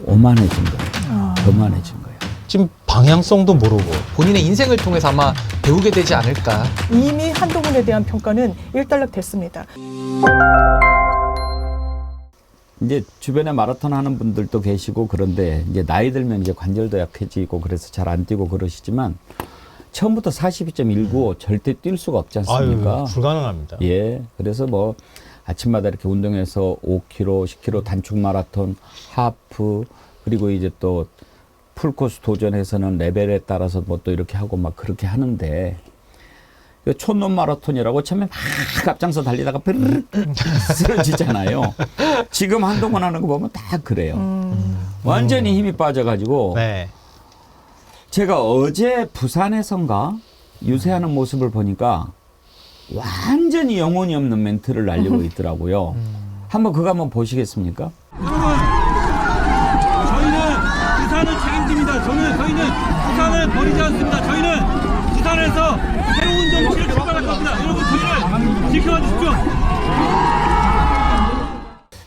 오만해진 거예요. 거만해진 거예요. 지금 방향성도 모르고 본인의 인생을 통해서 아마 배우게 되지 않을까. 이미 한동훈에 대한 평가는 일단락됐습니다. 이제 주변에 마라톤 하는 분들도 계시고 그런데 이제 나이 들면 이제 관절도 약해지고 그래서 잘 안 뛰고 그러시지만 처음부터 42.195 절대 뛸 수가 없지 않습니까? 아유, 불가능합니다. 예. 그래서 뭐 아침마다 이렇게 운동해서 5km, 10km 단축 마라톤, 하프 그리고 이제 또 풀코스 도전해서는 레벨에 따라서 뭐 또 이렇게 하고 막 그렇게 하는데 촌놈 마라톤이라고 처음에 막 앞장서 달리다가 르르 쓰러지잖아요. 지금 한동훈 하는 거 보면 다 그래요. 완전히 힘이 빠져가지고 네. 제가 어제 부산에선가 유세하는 모습을 보니까 완전히 영혼이 없는 멘트를 날리고 있더라고요. 한번 그거 한번 보시겠습니까? 저희는 부산을 책임집니다. 저희는 부산을 버리지 않습니다. 저희는 부산에서 새로운 정치를 출발할 겁니다. 여러분 저희를 지켜봐 주십시오.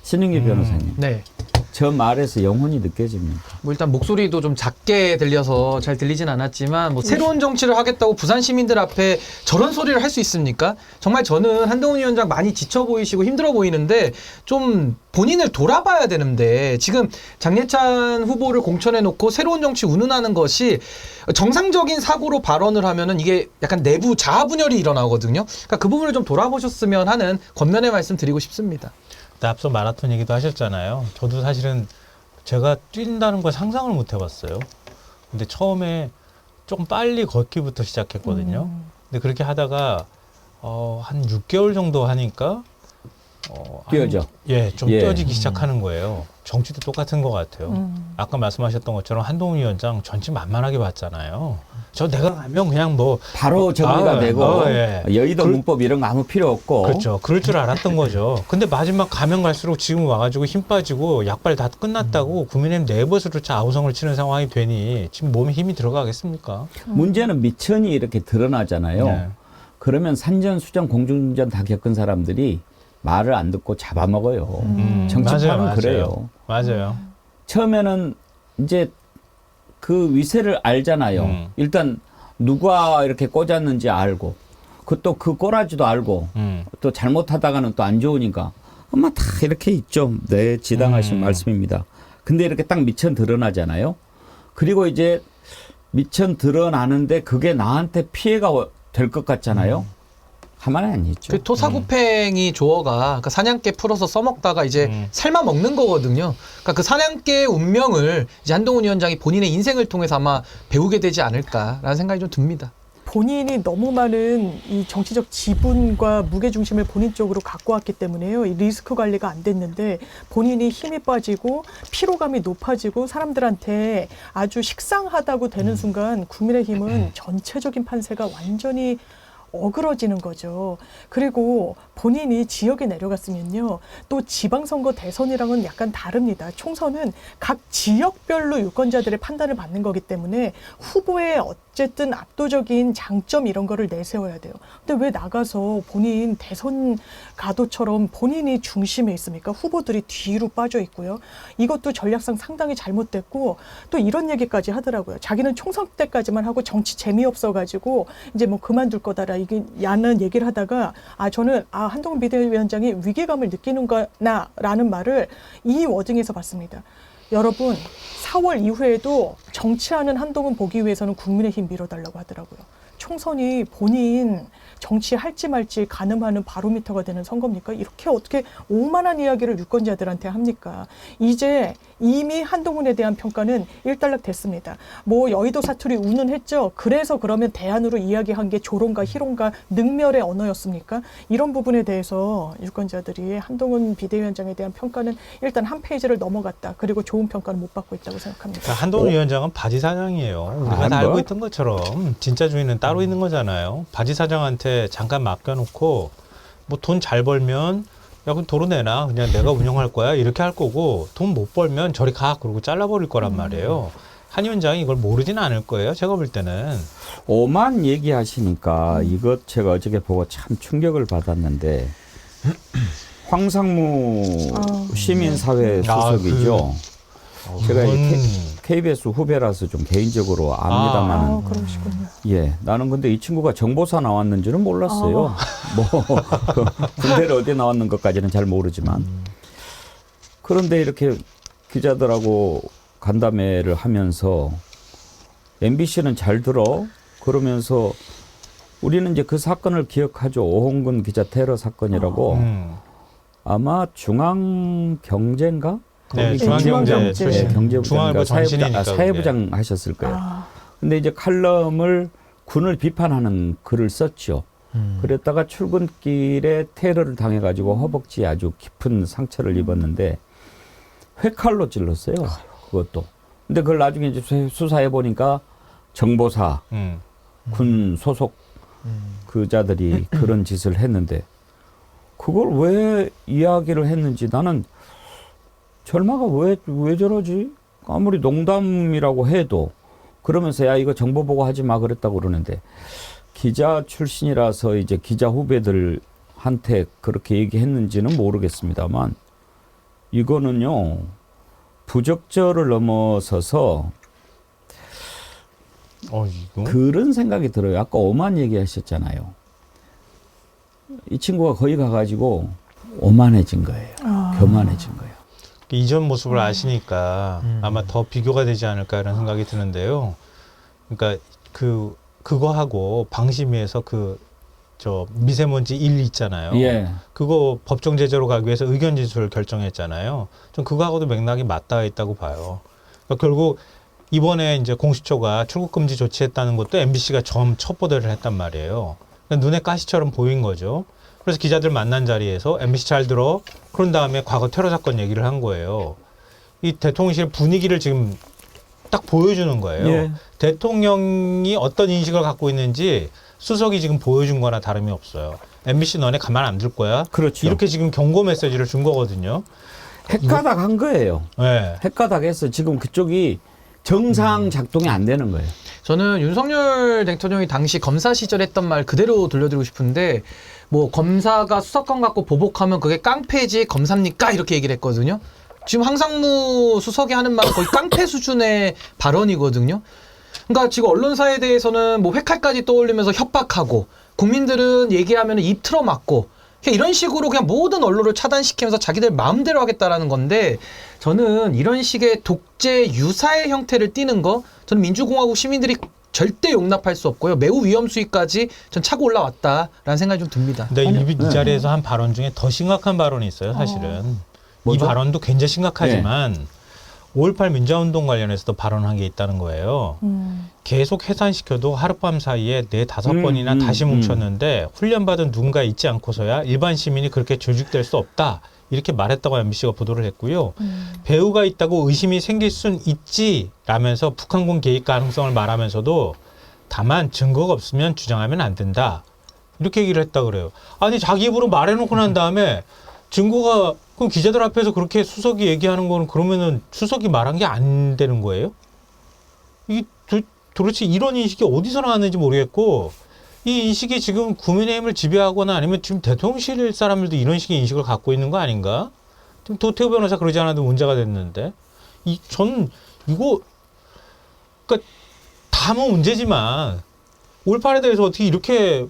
신윤기 변호사님, 네. 저 말에서 영혼이 느껴집니까? 뭐 일단 목소리도 좀 작게 들려서 잘 들리진 않았지만 뭐 새로운 정치를 하겠다고 부산 시민들 앞에 저런 소리를 할 수 있습니까? 정말 저는 한동훈 위원장 많이 지쳐 보이시고 힘들어 보이는데 좀 본인을 돌아봐야 되는데 지금 장예찬 후보를 공천해 놓고 새로운 정치 운운하는 것이 정상적인 사고로 발언을 하면은 이게 약간 내부 자아 분열이 일어나거든요. 그러니까 그 부분을 좀 돌아보셨으면 하는 권면의 말씀 드리고 싶습니다. 앞서 마라톤 얘기도 하셨잖아요. 저도 사실은 제가 뛴다는 걸 상상을 못 해봤어요. 근데 처음에 조금 빨리 걷기부터 시작했거든요. 근데 그렇게 하다가 한 6개월 정도 하니까 뛰어져. 좀 뛰어지기 시작하는 거예요. 정치도 똑같은 것 같아요. 아까 말씀하셨던 것처럼 한동훈 위원장 전체 만만하게 봤잖아요. 내가 가면 그냥 뭐 바로 정리가 되고 예. 여의도 문법 이런 거 아무 필요 없고 그렇죠. 그럴 줄 알았던 거죠. 근데 마지막 가면 갈수록 지금 와가지고 힘 빠지고 약발 다 끝났다고 국민의힘 내부에서조차 아우성을 치는 상황이 되니 지금 몸에 힘이 들어가겠습니까? 문제는 미천이 이렇게 드러나잖아요. 네. 그러면 산전수전 공중전 다 겪은 사람들이 말을 안 듣고 잡아먹어요. 정치판은 맞아요. 그래요. 맞아요. 처음에는 이제 그 위세를 알잖아요. 일단 누가 이렇게 꽂았는지 알고 또 그 꼬라지도 알고 또 잘못하다가는 또 안 좋으니까 엄마 다 이렇게 있죠. 네, 지당하신 말씀입니다. 근데 이렇게 딱 미천 드러나잖아요. 그리고 이제 미천 드러나는데 그게 나한테 피해가 될 것 같잖아요. 가만히 안 있죠. 그 토사구팽이 조어가 그러니까 사냥개 풀어서 써먹다가 이제 삶아 먹는 거거든요. 그러니까 그 사냥개의 운명을 이제 한동훈 위원장이 본인의 인생을 통해서 아마 배우게 되지 않을까라는 생각이 좀 듭니다. 본인이 너무 많은 이 정치적 지분과 무게중심을 본인 쪽으로 갖고 왔기 때문에요. 이 리스크 관리가 안 됐는데 본인이 힘이 빠지고 피로감이 높아지고 사람들한테 아주 식상하다고 되는 순간 국민의힘은 전체적인 판세가 완전히 어그러지는 거죠. 그리고 본인이 지역에 내려갔으면요. 또 지방선거 대선이랑은 약간 다릅니다. 총선은 각 지역별로 유권자들의 판단을 받는 거기 때문에 후보의 어쨌든 압도적인 장점 이런 거를 내세워야 돼요. 근데 왜 나가서 본인 대선 가도처럼 본인이 중심에 있습니까? 후보들이 뒤로 빠져 있고요. 이것도 전략상 상당히 잘못됐고 또 이런 얘기까지 하더라고요. 자기는 총선 때까지만 하고 정치 재미없어가지고 이제 뭐 그만둘 거다라 이게 야는 얘기를 하다가 저는 한동훈 비대위원장이 위기감을 느끼는구나라는 말을 이 워딩에서 봤습니다. 여러분 4월 이후에도 정치하는 한동훈 보기 위해서는 국민의힘 밀어달라고 하더라고요. 총선이 본인 정치할지 말지 가늠하는 바로미터가 되는 선거입니까? 이렇게 어떻게 오만한 이야기를 유권자들한테 합니까? 이제 이미 한동훈에 대한 평가는 일단락됐습니다. 뭐 여의도 사투리 운운했죠. 그래서 그러면 대안으로 이야기한 게 조롱과 희롱과 능멸의 언어였습니까? 이런 부분에 대해서 유권자들이 한동훈 비대위원장에 대한 평가는 일단 한 페이지를 넘어갔다. 그리고 좋은 평가는 못 받고 있다고 생각합니다. 한동훈 위원장은 바지 사장이에요. 우리가 다 알고 있던 것처럼 진짜 주인은 따로 있는 거잖아요. 바지 사장한테 잠깐 맡겨놓고 뭐 돈 잘 벌면 야 그럼 도로 내놔 그냥 내가 운영할 거야 이렇게 할 거고 돈 못 벌면 저리 가 그러고 잘라버릴 거란 말이에요. 한 위원장이 이걸 모르지는 않을 거예요. 제가 볼 때는. 오만 얘기하시니까 이것 제가 어저께 보고 참 충격을 받았는데 황상무 시민사회 소속이죠. 제가 이건- KBS 후배라서 좀 개인적으로 압니다만, 그러시군요. 예, 나는 근데 이 친구가 정보사 나왔는지는 몰랐어요. 뭐 군대를 어디 나왔는 것까지는 잘 모르지만, 그런데 이렇게 기자들하고 간담회를 하면서 MBC는 잘 들어 그러면서 우리는 이제 그 사건을 기억하죠. 오홍근 기자 테러 사건이라고. 아마 중앙경제인가? 네, 거기 중앙경제 중앙경제. 출신. 경제부장인가 중앙일보 전신이니까 사회부장 하셨을 거예요. 근데 이제 칼럼을 군을 비판하는 글을 썼죠. 그랬다가 출근길에 테러를 당해가지고 허벅지에 아주 깊은 상처를 입었는데 회칼로 찔렀어요. 그것도. 근데 그걸 나중에 이제 수사해 보니까 정보사, 군 소속 그자들이 그런 짓을 했는데 그걸 왜 이야기를 했는지 나는 절마가 왜 저러지? 아무리 농담이라고 해도 그러면서 야 이거 정보 보고 하지 마 그랬다고 그러는데 기자 출신이라서 이제 기자 후배들한테 그렇게 얘기했는지는 모르겠습니다만 이거는요 부적절을 넘어서서 이거? 그런 생각이 들어요. 아까 오만 얘기하셨잖아요. 이 친구가 거기 가가지고 오만해진 거예요. 교만해진 거예요. 이전 모습을 아시니까 아마 더 비교가 되지 않을까 이런 생각이 드는데요. 그러니까 그거하고 방심위에서 저 미세먼지 1 있잖아요. 예. 그거 법정 제재로 가기 위해서 의견 진술을 결정했잖아요. 좀 그거하고도 맥락이 맞닿아 있다고 봐요. 그러니까 결국 이번에 이제 공수처가 출국 금지 조치했다는 것도 MBC가 처음 첫 보도를 했단 말이에요. 그러니까 눈에 가시처럼 보인 거죠. 그래서 기자들 만난 자리에서 MBC 잘 들어. 그런 다음에 과거 테러 사건 얘기를 한 거예요. 이 대통령실 분위기를 지금 딱 보여주는 거예요. 예. 대통령이 어떤 인식을 갖고 있는지 수석이 지금 보여준 거나 다름이 없어요. MBC 너네 가만 안 둘 거야. 그렇죠. 이렇게 지금 경고 메시지를 준 거거든요. 핵가닥 한 거예요. 네. 핵가닥해서 지금 그쪽이 정상 작동이 안 되는 거예요. 저는 윤석열 대통령이 당시 검사 시절 했던 말 그대로 들려드리고 싶은데 뭐 검사가 수사권 갖고 보복하면 그게 깡패지 검사입니까? 이렇게 얘기를 했거든요. 지금 황상무 수석이 하는 말은 거의 깡패 수준의 발언이거든요. 그러니까 지금 언론사에 대해서는 뭐 회칼까지 떠올리면서 협박하고 국민들은 얘기하면 입 틀어막고 그냥 이런 식으로 그냥 모든 언론을 차단시키면서 자기들 마음대로 하겠다라는 건데 저는 이런 식의 독재 유사의 형태를 띠는 거 저는 민주공화국 시민들이 절대 용납할 수 없고요. 매우 위험 수위까지 전 차고 올라왔다라는 생각이 좀 듭니다. 근데 이 자리에서 한 발언 중에 더 심각한 발언이 있어요, 사실은. 이 뭐죠? 발언도 굉장히 심각하지만 5.18 민주화운동 관련해서도 발언한 게 있다는 거예요. 계속 해산시켜도 하룻밤 사이에 4-5번이나 다시 뭉쳤는데 훈련받은 누군가 있지 않고서야 일반 시민이 그렇게 조직될 수 없다. 이렇게 말했다고 MBC가 보도를 했고요. 배후가 있다고 의심이 생길 순 있지라면서 북한군 개입 가능성을 말하면서도 다만 증거가 없으면 주장하면 안 된다. 이렇게 얘기를 했다 그래요. 아니 자기 입으로 말해놓고 난 다음에 증거가 그럼 기자들 앞에서 그렇게 수석이 얘기하는 거는 그러면은 수석이 말한 게 안 되는 거예요? 이 도대체 이런 인식이 어디서 나왔는지 모르겠고 이 인식이 지금 국민의힘을 지배하거나 아니면 지금 대통령실 사람들도 이런 식의 인식을 갖고 있는 거 아닌가? 지금 도태우 변호사 그러지 않아도 문제가 됐는데 전 이거 그러니까 다 뭐 문제지만 5.18에 대해서 어떻게 이렇게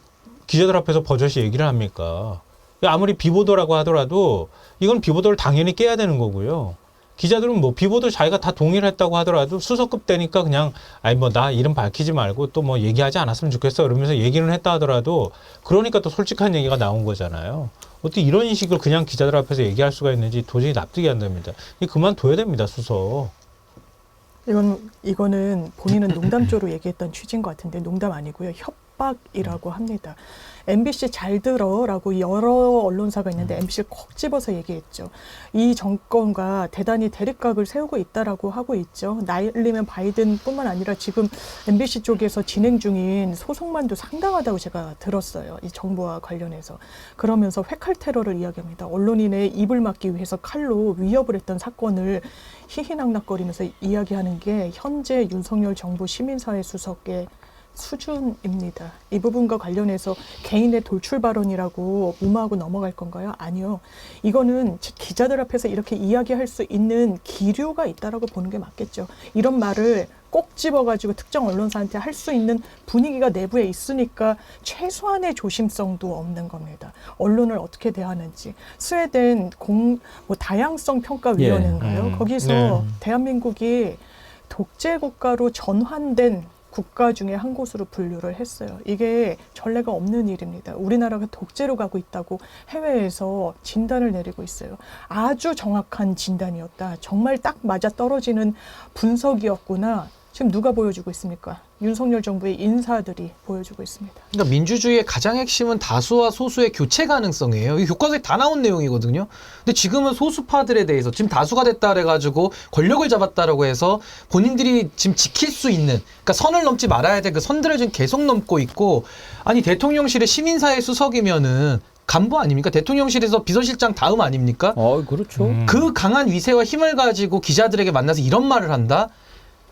기자들 앞에서 버젓이 얘기를 합니까? 아무리 비보도라고 하더라도 이건 비보도를 당연히 깨야 되는 거고요. 기자들은 뭐 비보도 자기가 다 동의를 했다고 하더라도 수석급 되니까 그냥 아니 뭐 나 이름 밝히지 말고 또 뭐 얘기하지 않았으면 좋겠어 그러면서 얘기는 했다 하더라도 그러니까 또 솔직한 얘기가 나온 거잖아요. 어떻게 이런 인식을 그냥 기자들 앞에서 얘기할 수가 있는지 도저히 납득이 안 됩니다. 그만둬야 됩니다, 수석. 이거는 본인은 농담조로 얘기했던 취지인 것 같은데 농담 아니고요. 협박이라고 합니다. MBC 잘 들어라고 여러 언론사가 있는데 MBC를 콕 집어서 얘기했죠. 이 정권과 대단히 대립각을 세우고 있다라고 하고 있죠. 날리면 바이든뿐만 아니라 지금 MBC 쪽에서 진행 중인 소송만도 상당하다고 제가 들었어요. 이 정부와 관련해서. 그러면서 회칼 테러를 이야기합니다. 언론인의 입을 막기 위해서 칼로 위협을 했던 사건을 희희낙낙거리면서 이야기하는 게 현재 윤석열 정부 시민사회 수석의 수준입니다. 이 부분과 관련해서 개인의 돌출 발언이라고 무마하고 넘어갈 건가요? 아니요. 이거는 기자들 앞에서 이렇게 이야기할 수 있는 기류가 있다라고 보는 게 맞겠죠. 이런 말을 꼭 집어가지고 특정 언론사한테 할 수 있는 분위기가 내부에 있으니까 최소한의 조심성도 없는 겁니다. 언론을 어떻게 대하는지. 스웨덴 다양성 평가위원회인가요? 예. 거기서 네. 대한민국이 독재 국가로 전환된 국가 중에 한 곳으로 분류를 했어요. 이게 전례가 없는 일입니다. 우리나라가 독재로 가고 있다고 해외에서 진단을 내리고 있어요. 아주 정확한 진단이었다. 정말 딱 맞아 떨어지는 분석이었구나. 지금 누가 보여주고 있습니까? 윤석열 정부의 인사들이 보여주고 있습니다. 그러니까 민주주의의 가장 핵심은 다수와 소수의 교체 가능성이에요. 이 교과서에 다 나온 내용이거든요. 근데 지금은 소수파들에 대해서 지금 다수가 됐다 그래가지고 권력을 잡았다라고 해서 본인들이 지금 지킬 수 있는, 그러니까 선을 넘지 말아야 될 그 선들을 지금 계속 넘고 있고, 아니 대통령실의 시민사회 수석이면은 간부 아닙니까? 대통령실에서 비서실장 다음 아닙니까? 그렇죠. 그 강한 위세와 힘을 가지고 기자들에게 만나서 이런 말을 한다?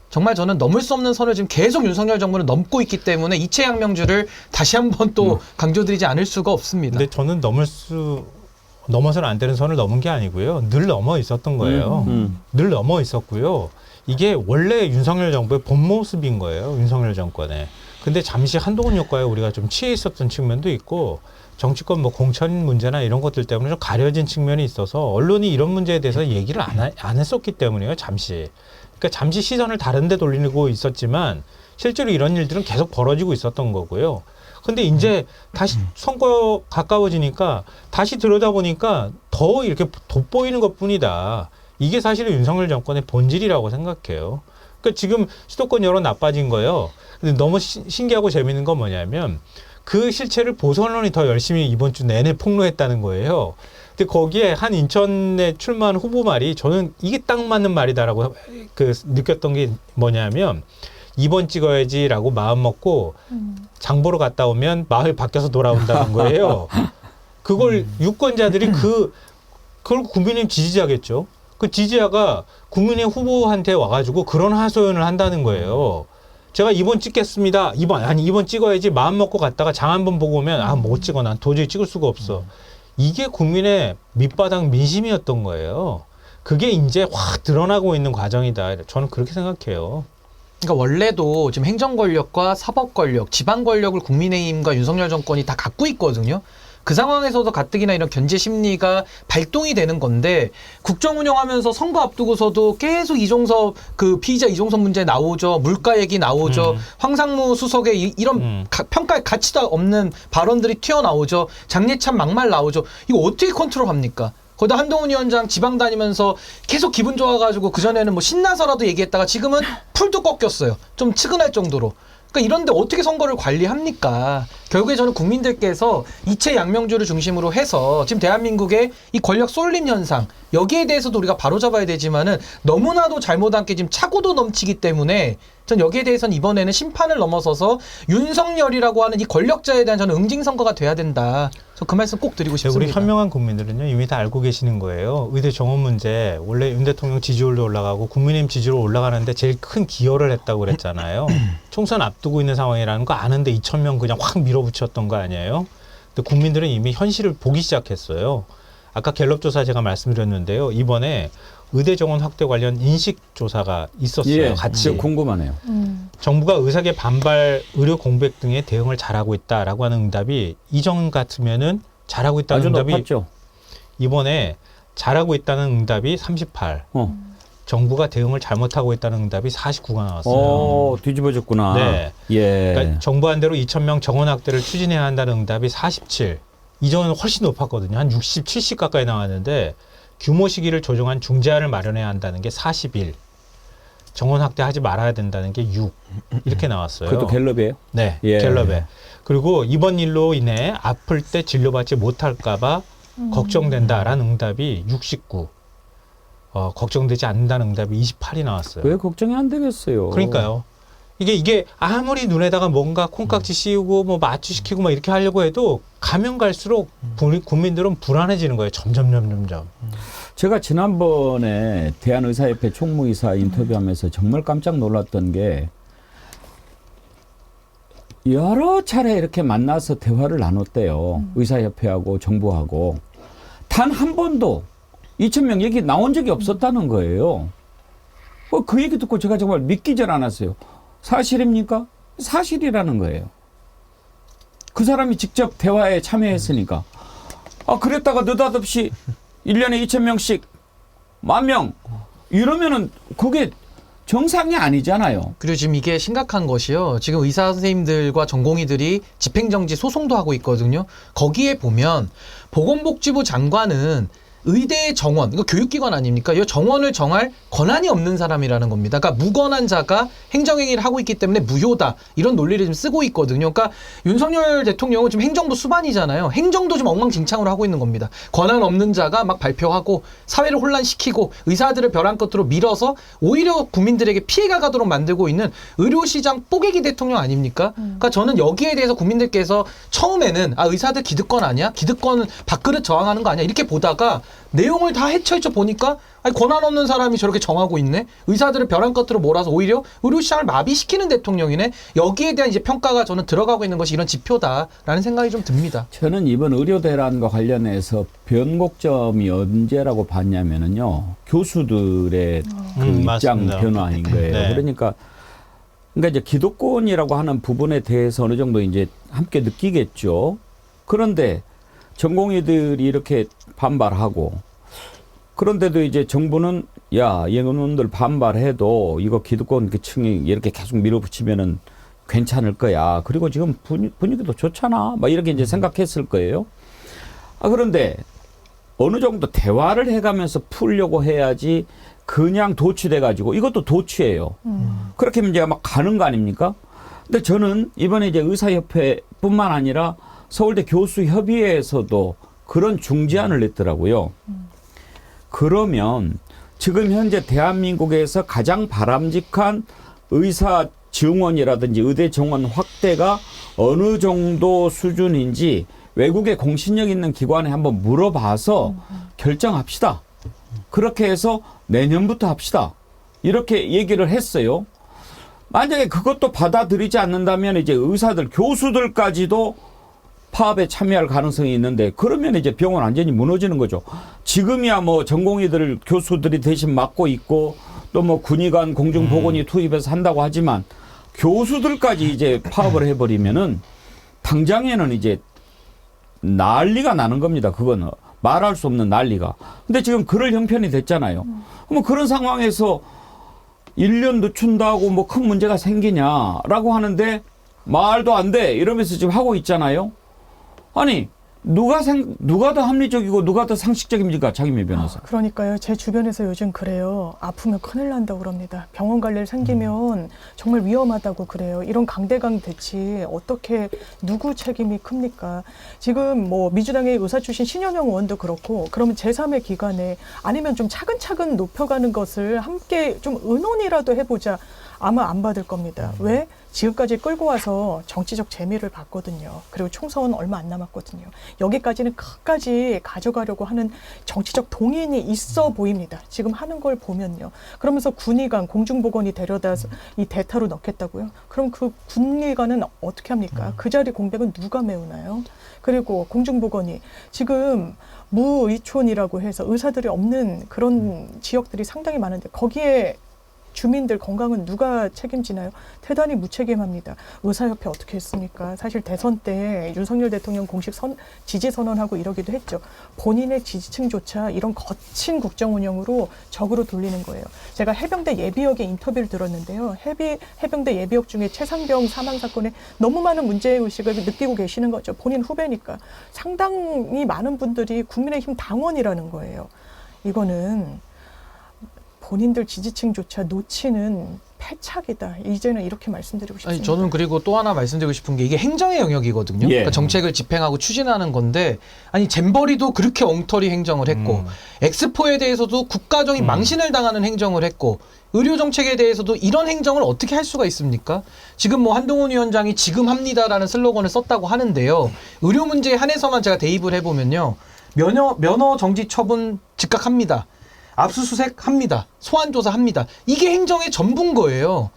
정말 저는 넘을 수 없는 선을 지금 계속 윤석열 정부는 넘고 있기 때문에 이채양명주를 다시 한번 또 강조드리지 않을 수가 없습니다. 근데 저는 넘어서는 안 되는 선을 넘은 게 아니고요. 늘 넘어 있었던 거예요. 늘 넘어 있었고요. 이게 원래 윤석열 정부의 본 모습인 거예요. 윤석열 정권에. 근데 잠시 한동훈 효과에 우리가 좀 취해 있었던 측면도 있고, 정치권 공천 문제나 이런 것들 때문에 좀 가려진 측면이 있어서 언론이 이런 문제에 대해서 얘기를 안 했었기 때문이에요. 잠시. 그러니까 잠시 시선을 다른 데 돌리고 있었지만 실제로 이런 일들은 계속 벌어지고 있었던 거고요. 근데 이제 다시 선거 가까워지니까 다시 들여다보니까 더 이렇게 돋보이는 것뿐이다. 이게 사실은 윤석열 정권의 본질이라고 생각해요. 그러니까 지금 수도권 여론 나빠진 거예요. 근데 너무 신기하고 재밌는 건 뭐냐면 그 실체를 보수 언론이 더 열심히 이번 주 내내 폭로했다는 거예요. 근데 거기에 한 인천에 출마한 후보 말이 저는 이게 딱 맞는 말이다라고 느꼈던 게 뭐냐면 2번 찍어야지라고 마음 먹고 장 보러 갔다 오면 마을 바뀌어서 돌아온다는 거예요. 그걸 유권자들이 그걸 국민의힘 지지자겠죠. 그 지지자가 국민의힘 후보한테 와가지고 그런 하소연을 한다는 거예요. 제가 2번 찍겠습니다. 2번 찍어야지 마음 먹고 갔다가 장 한번 보고 오면 못 찍어. 난 도저히 찍을 수가 없어. 이게 국민의 밑바닥 민심이었던 거예요. 그게 이제 확 드러나고 있는 과정이다. 저는 그렇게 생각해요. 그러니까 원래도 지금 행정 권력과 사법 권력, 지방 권력을 국민의힘과 윤석열 정권이 다 갖고 있거든요. 그 상황에서도 가뜩이나 이런 견제 심리가 발동이 되는 건데, 국정 운영하면서 선거 앞두고서도 계속 이종섭 피의자 이종섭 문제 나오죠. 물가 얘기 나오죠. 황상무 수석의 이런 평가의 가치도 없는 발언들이 튀어나오죠. 장례찬 막말 나오죠. 이거 어떻게 컨트롤합니까? 거기다 한동훈 위원장 지방 다니면서 계속 기분 좋아가지고 그전에는 뭐 신나서라도 얘기했다가 지금은 풀도 꺾였어요. 좀 측은할 정도로. 그러니까 이런데 어떻게 선거를 관리합니까? 결국에 저는 국민들께서 이채양명주를 중심으로 해서 지금 대한민국의 이 권력 쏠림 현상, 여기에 대해서도 우리가 바로잡아야 되지만은 너무나도 잘못한 게 지금 차고도 넘치기 때문에 전 여기에 대해서는 이번에는 심판을 넘어서서 윤석열이라고 하는 이 권력자에 대한 저는 응징선거가 돼야 된다. 저 그 말씀 꼭 드리고 싶습니다. 우리 현명한 국민들은요 이미 다 알고 계시는 거예요. 의대 정원 문제 원래 윤 대통령 지지율도 올라가고 국민의힘 지지율 올라가는데 제일 큰 기여를 했다고 그랬잖아요. 총선 앞두고 있는 상황이라는 거 아는데 2,000명 그냥 확 밀어붙였던 거 아니에요. 근데 국민들은 이미 현실을 보기 시작했어요. 아까 갤럽 조사 제가 말씀드렸는데요. 이번에 의대 정원 확대 관련 인식 조사가 있었어요. 같이. 궁금하네요. 정부가 의사계 반발, 의료 공백 등에 대응을 잘하고 있다라고 하는 응답이 이전 같으면은 잘하고 있다는 아주 응답이 높았죠. 이번에 잘하고 있다는 응답이 38. 정부가 대응을 잘못하고 있다는 응답이 49가 나왔어요. 뒤집어졌구나. 네. 예. 그러니까 정부한 대로 2,000명 정원 확대를 추진해야 한다는 응답이 47. 이전은 훨씬 높았거든요. 한 60, 70 가까이 나왔는데 규모 시기를 조정한 중재안을 마련해야 한다는 게 41. 정원 확대하지 말아야 된다는 게 6. 이렇게 나왔어요. 그것도 갤럽이에요? 네. 예. 갤럽에. 그리고 이번 일로 인해 아플 때 진료받지 못할까 봐 걱정된다라는 응답이 69. 걱정되지 않는다는 응답이 28이 나왔어요. 왜 걱정이 안 되겠어요? 그러니까요. 이게 아무리 눈에다가 뭔가 콩깍지 씌우고 뭐 마취시키고 막 이렇게 하려고 해도 가면 갈수록 국민들은 불안해지는 거예요. 점점. 제가 지난번에 대한의사협회 총무이사 인터뷰하면서 정말 깜짝 놀랐던 게 여러 차례 이렇게 만나서 대화를 나눴대요. 의사협회하고 정부하고. 단 한 번도 2,000명 얘기 나온 적이 없었다는 거예요. 그 얘기 듣고 제가 정말 믿기질 않았어요. 사실입니까? 사실이라는 거예요. 그 사람이 직접 대화에 참여했으니까. 그랬다가 느닷없이 1년에 2,000명씩 10,000명 이러면은 그게 정상이 아니잖아요. 그리고 지금 이게 심각한 것이요. 지금 의사 선생님들과 전공의들이 집행정지 소송도 하고 있거든요. 거기에 보면 보건복지부 장관은 의대의 정원, 이거 교육기관 아닙니까? 이 정원을 정할 권한이 없는 사람이라는 겁니다. 그러니까 무권한 자가 행정행위를 하고 있기 때문에 무효다. 이런 논리를 좀 쓰고 있거든요. 그러니까 윤석열 대통령은 지금 행정부 수반이잖아요. 행정도 좀 엉망진창으로 하고 있는 겁니다. 권한 없는 자가 막 발표하고 사회를 혼란시키고 의사들을 벼랑 끝으로 밀어서 오히려 국민들에게 피해가 가도록 만들고 있는 의료시장 뽀개기 대통령 아닙니까? 그러니까 저는 여기에 대해서 국민들께서 처음에는 의사들 기득권 아니야? 기득권 밥그릇 저항하는 거 아니야? 이렇게 보다가 내용을 다 헤쳐헤쳐 보니까 권한 없는 사람이 저렇게 정하고 있네. 의사들을 벼랑 끝으로 몰아서 오히려 의료시장을 마비시키는 대통령이네. 여기에 대한 이제 평가가 저는 들어가고 있는 것이 이런 지표다라는 생각이 좀 듭니다. 저는 이번 의료 대란과 관련해서 변곡점이 언제라고 봤냐면은요. 교수들의 그 입장 맞습니다. 변화인 거예요. 네. 그러니까 이제 기득권이라고 하는 부분에 대해서 어느 정도 이제 함께 느끼겠죠. 그런데 전공의들이 이렇게 반발하고 그런데도 이제 정부는 얘네들 반발해도 이거 기득권 층이 이렇게 계속 밀어붙이면은 괜찮을 거야. 그리고 지금 분위기도 좋잖아. 막 이렇게 이제 생각했을 거예요. 그런데 어느 정도 대화를 해가면서 풀려고 해야지 그냥 도취돼가지고 이것도 도취예요. 그렇게 이제 막 가는 거 아닙니까? 근데 저는 이번에 이제 의사협회뿐만 아니라 서울대 교수협의회에서도 그런 중재안을 냈더라고요. 그러면 지금 현재 대한민국에서 가장 바람직한 의사 증원이라든지 의대 정원 확대가 어느 정도 수준인지 외국의 공신력 있는 기관에 한번 물어봐서 결정합시다. 그렇게 해서 내년부터 합시다. 이렇게 얘기를 했어요. 만약에 그것도 받아들이지 않는다면 이제 의사들, 교수들까지도 파업에 참여할 가능성이 있는데 그러면 이제 병원 완전히 무너지는 거죠. 지금이야 뭐 전공의들 교수들이 대신 맡고 있고 또 뭐 군의관 공중보건이 투입해서 한다고 하지만 교수들까지 이제 파업을 해버리면은 당장에는 이제 난리가 나는 겁니다. 그거는 말할 수 없는 난리가. 근데 지금 그럴 형편이 됐잖아요. 그럼 그런 상황에서 1년 늦춘다고 뭐 큰 문제가 생기냐라고 하는데 말도 안 돼 이러면서 지금 하고 있잖아요. 아니 누가 더 합리적이고 누가 더 상식적입니까? 장희미 변호사. 그러니까요. 제 주변에서 요즘 그래요. 아프면 큰일 난다고 그럽니다. 병원 갈 일 생기면 정말 위험하다고 그래요. 이런 강대강 대치 어떻게 누구 책임이 큽니까? 지금 뭐 민주당의 의사 출신 신현영 의원도 그렇고 그러면 제3의 기관에 아니면 좀 차근차근 높여가는 것을 함께 좀 의논이라도 해보자. 아마 안 받을 겁니다. 왜? 지금까지 끌고 와서 정치적 재미를 봤거든요. 그리고 총선 얼마 안 남았거든요. 여기까지는 끝까지 가져가려고 하는 정치적 동인이 있어 보입니다. 지금 하는 걸 보면요. 그러면서 군의관, 공중보건이 데려다서 이 대타로 넣겠다고요? 그럼 그 군의관은 어떻게 합니까? 그 자리 공백은 누가 메우나요? 그리고 공중보건이 지금 무의촌이라고 해서 의사들이 없는 그런 지역들이 상당히 많은데 거기에 주민들 건강은 누가 책임지나요? 대단히 무책임합니다. 의사협회 어떻게 했습니까? 사실 대선 때 윤석열 대통령 공식 지지 선언하고 이러기도 했죠. 본인의 지지층조차 이런 거친 국정 운영으로 적으로 돌리는 거예요. 제가 해병대 예비역의 인터뷰를 들었는데요. 해병대 예비역 중에 최상병 사망 사건에 너무 많은 문제의식을 느끼고 계시는 거죠. 본인 후배니까. 상당히 많은 분들이 국민의힘 당원이라는 거예요. 이거는 본인들 지지층조차 놓치는 패착이다. 이제는 이렇게 말씀드리고 싶습니다. 아니, 저는 그리고 또 하나 말씀드리고 싶은 게 이게 행정의 영역이거든요. 예. 그러니까 정책을 집행하고 추진하는 건데 아니 잼버리도 그렇게 엉터리 행정을 했고 엑스포에 대해서도 국가적인 망신을 당하는 행정을 했고 의료 정책에 대해서도 이런 행정을 어떻게 할 수가 있습니까? 지금 뭐 한동훈 위원장이 지금 합니다라는 슬로건을 썼다고 하는데요. 의료 문제에 한해서만 제가 대입을 해보면요. 면허 정지 처분 즉각합니다. 압수수색 합니다. 소환조사 합니다. 이게 행정의 전부인 거예요.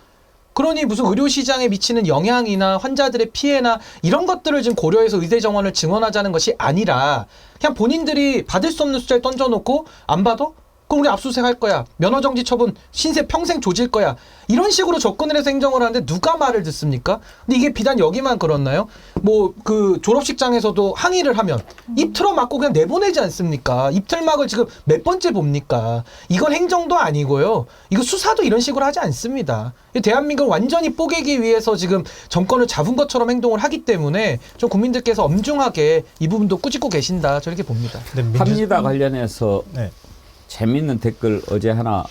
그러니 무슨 의료 시장에 미치는 영향이나 환자들의 피해나 이런 것들을 지금 고려해서 의대 정원을 증원하자는 것이 아니라 그냥 본인들이 받을 수 없는 숫자를 던져놓고 안 받아? 그럼 우리 압수수색 할 거야. 면허정지 처분 신세 평생 조질 거야. 이런 식으로 접근을 해서 행정을 하는데 누가 말을 듣습니까? 근데 이게 비단 여기만 그렇나요? 뭐 그 졸업식장에서도 항의를 하면 입 틀어 막고 그냥 내보내지 않습니까? 입틀막을 지금 몇 번째 봅니까? 이건 행정도 아니고요. 이거 수사도 이런 식으로 하지 않습니다. 대한민국을 완전히 뽀개기 위해서 지금 정권을 잡은 것처럼 행동을 하기 때문에 좀 국민들께서 엄중하게 이 부분도 꾸짖고 계신다. 저렇게 봅니다. 근데 합니다 관련해서 네. 재밌는 댓글 어제 하나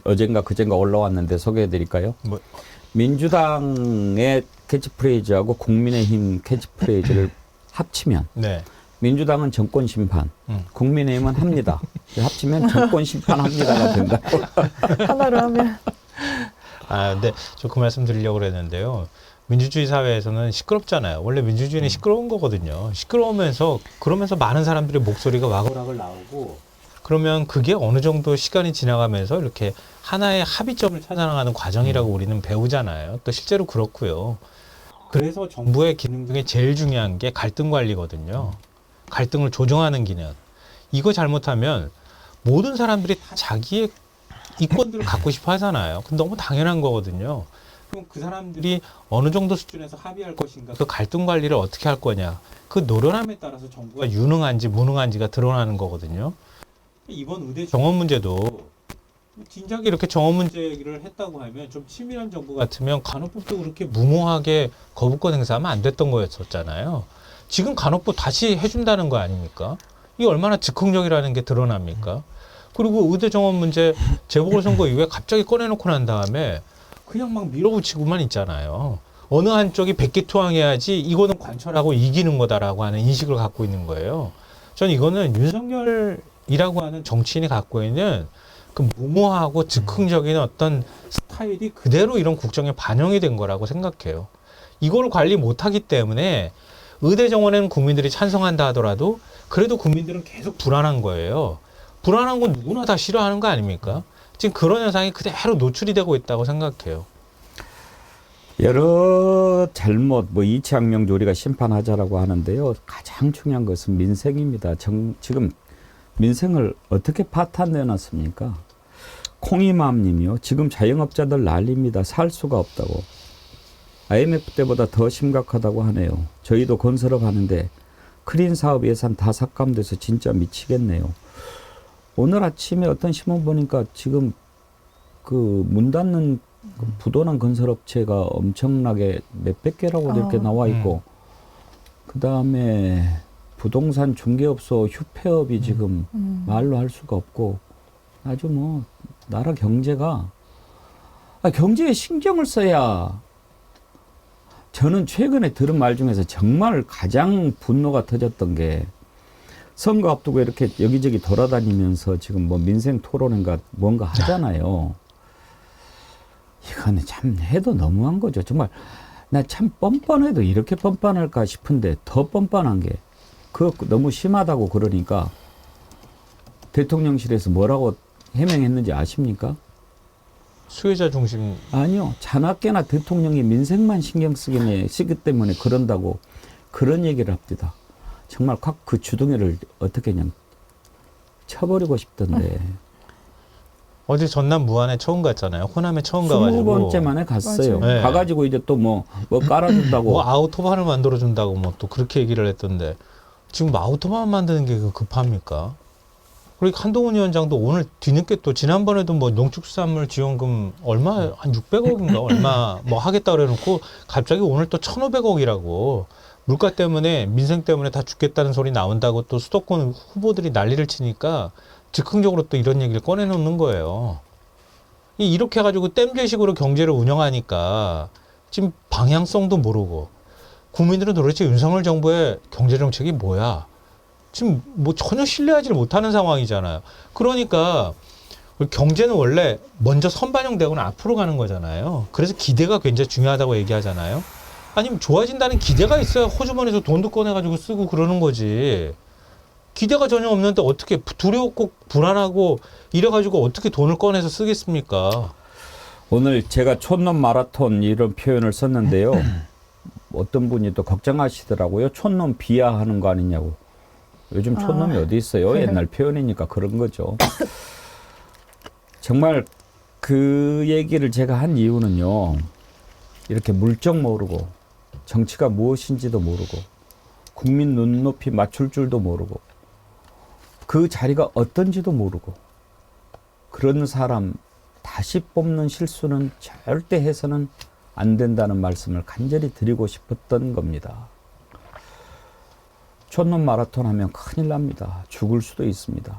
어젠가 그젠가 올라왔는데 소개해드릴까요? 뭐, 민주당의 캐치프레이즈하고 국민의힘 캐치프레이즈를 합치면 네. 민주당은 정권 심판, 국민의힘은 합니다. 합치면 정권 심판합니다가 된다고. 하나로 하면 근데 저 그 말씀 드리려고 그랬는데요. 민주주의 사회에서는 시끄럽잖아요. 원래 민주주의는 시끄러운 거거든요. 시끄러우면서 그러면서 많은 사람들의 목소리가 와글와글 나오고 그러면 그게 어느 정도 시간이 지나가면서 이렇게 하나의 합의점을 찾아나가는 과정이라고 우리는 배우잖아요. 또 실제로 그렇고요. 그래서 정부의 기능 중에 제일 중요한 게 갈등 관리거든요. 갈등을 조정하는 기능. 이거 잘못하면 모든 사람들이 다 자기의 이권들을 갖고 싶어 하잖아요. 근데 너무 당연한 거거든요. 그럼 그 사람들이 어느 정도 수준에서 합의할 것인가, 그 갈등 관리를 어떻게 할 거냐, 그 노련함에 따라서 정부가 유능한지 무능한지가 드러나는 거거든요. 이번 의대 정원 문제도 진작에 이렇게 정원 문제를 했다고 하면 좀 치밀한 정부 같으면 간호법도 그렇게 무모하게 거부권 행사하면 안 됐던 거였었잖아요. 지금 간호법 다시 해준다는 거 아닙니까? 이게 얼마나 즉흥적이라는 게 드러납니까? 그리고 의대 정원 문제 재보궐선거 이후에 갑자기 꺼내놓고 난 다음에 그냥 막 밀어붙이고만 있잖아요. 어느 한쪽이 백기투항해야지 이거는 관철하고 이기는 거다라고 하는 인식을 갖고 있는 거예요. 저는 이거는 윤석열이라고 하는 정치인이 갖고 있는 그 무모하고 즉흥적인 어떤 스타일이 그대로 이런 국정에 반영이 된 거라고 생각해요. 이걸 관리 못하기 때문에 의대 정원에는 국민들이 찬성한다 하더라도 그래도 국민들은 계속 불안한 거예요. 불안한 건 누구나 다 싫어하는 거 아닙니까? 지금 그런 현상이 그대로 노출이 되고 있다고 생각해요. 여러 잘못, 이치학명 우리가 심판하자라고 하는데요. 가장 중요한 것은 민생입니다. 지금 민생을 어떻게 파탄내 놨습니까? 콩이맘님이요. 지금 자영업자들 난립니다. 살 수가 없다고. IMF 때보다 더 심각하다고 하네요. 저희도 건설업 하는데 크린 사업 예산 다 삭감돼서 진짜 미치겠네요. 오늘 아침에 어떤 신문 보니까 지금 그 문 닫는 부도난 건설업체가 엄청나게 몇백 개라고 이렇게 나와 있고 그 다음에 부동산 중개업소 휴폐업이 지금 말로 할 수가 없고 아주 나라 경제가 경제에 신경을 써야 저는 최근에 들은 말 중에서 정말 가장 분노가 터졌던 게 선거 앞두고 이렇게 여기저기 돌아다니면서 지금 민생 토론인가 뭔가 하잖아요. 이거는 참 해도 너무한 거죠. 정말 나 참 뻔뻔해도 이렇게 뻔뻔할까 싶은데 더 뻔뻔한 게 그거 너무 심하다고 그러니까 대통령실에서 뭐라고 해명했는지 아십니까? 수혜자 중심. 아니요. 자나깨나 대통령이 민생만 신경 쓰기 때문에 그런다고 그런 얘기를 합니다. 정말 각 그 주둥이를 어떻게 그냥 쳐버리고 싶던데. 어제 전남 무안에 처음 갔잖아요. 호남에 처음 가가지고. 20번째 만에 갔어요. 네. 가가지고 이제 또 뭐 깔아준다고. 뭐 아우토반을 만들어준다고 뭐 또 그렇게 얘기를 했던데 지금 아우토반 만드는 게 급합니까? 그리고 한동훈 위원장도 오늘 뒤늦게 또 지난번에도 뭐 농축수산물 지원금 얼마 한 600억인가 얼마 뭐 하겠다 그래놓고 갑자기 오늘 또 1,500억이라고 물가 때문에 민생 때문에 다 죽겠다는 소리 나온다고 또 수도권 후보들이 난리를 치니까 즉흥적으로 또 이런 얘기를 꺼내놓는 거예요. 이렇게 해가지고 땜제식으로 경제를 운영하니까 지금 방향성도 모르고 국민들은 도대체 윤석열 정부의 경제정책이 뭐야? 지금 뭐 전혀 신뢰하지를 못하는 상황이잖아요. 그러니까 경제는 원래 먼저 선반영되고는 앞으로 가는 거잖아요. 그래서 기대가 굉장히 중요하다고 얘기하잖아요. 아니면 좋아진다는 기대가 있어야 호주머니에서 돈도 꺼내가지고 쓰고 그러는 거지. 기대가 전혀 없는데 어떻게 두려웠고 불안하고 이래가지고 어떻게 돈을 꺼내서 쓰겠습니까? 오늘 제가 촌놈 마라톤 이런 표현을 썼는데요. 어떤 분이 또 걱정하시더라고요. 촌놈 비하하는 거 아니냐고. 요즘 촌놈이 어디 있어요? 옛날 표현이니까 그런 거죠. 정말 그 얘기를 제가 한 이유는요. 이렇게 물정 모르고 정치가 무엇인지도 모르고 국민 눈높이 맞출 줄도 모르고 그 자리가 어떤지도 모르고 그런 사람 다시 뽑는 실수는 절대 해서는 안 된다는 말씀을 간절히 드리고 싶었던 겁니다. 촌놈 마라톤 하면 큰일 납니다. 죽을 수도 있습니다.